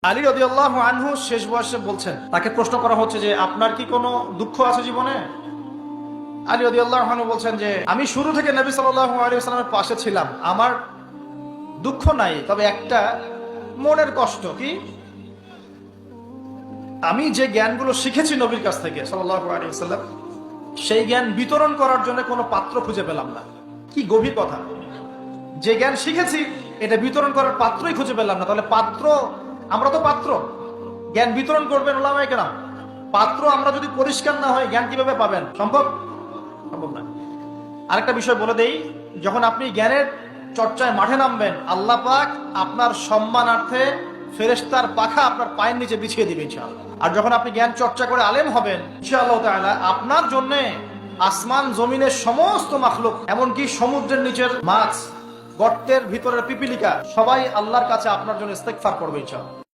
আলী রাদিয়াল্লাহু আনহু শেষ বয়সে বলছেন, তাকে প্রশ্ন করা হচ্ছে যে আপনার কি কোনো দুঃখ আছে জীবনে? আলী রাদিয়াল্লাহু আনহু বলছেন যে আমি শুরু থেকে নবী সাল্লাল্লাহু আলাইহি ওয়াসাল্লামের পাশে ছিলাম, আমার দুঃখ নাই, তবে একটা মনের কষ্ট। কি? আমি যে জ্ঞানগুলো শিখেছি নবীর কাছ থেকে সাল্লাল্লাহু আলাইহি ওয়াসাল্লাম, সেই জ্ঞান বিতরণ করার জন্য কোনো পাত্র খুঁজে পেলাম না। কি গভীর কথা! যে জ্ঞান শিখেছি এটা বিতরণ করার পাত্রই খুঁজে পেলাম না। তাহলে পাত্র, আমরা তো পাত্র, জ্ঞান বিতরণ করবেন ওলামায়ে কেরাম। পাত্র আমরা যদি পরিষ্কার না হয় জ্ঞান কিভাবে পাবেন? সম্ভব সম্ভব না। আরেকটা বিষয় বলে দেই, যখন আপনি জ্ঞানের চর্চায় মাঠে নামবেন, আল্লাহ পাক আপনার সম্মানার্থে ফেরেশতার পাখা আপনার পায়ের নিচে বিছিয়ে দিবে ইনশাআল্লাহ। আর যখন আপনি জ্ঞান চর্চা করে আলেম হবেন ইনশাআল্লাহ তাআলা, আপনার জন্য আসমান জমিনের সমস্ত মাখলুক, এমনকি সমুদ্রের নিচের মাছ, গর্তের ভিতরের পিপিলিকা, সবাই আল্লাহর কাছে আপনার জন্য ইস্তেগফার করবে ইনশাআল্লাহ।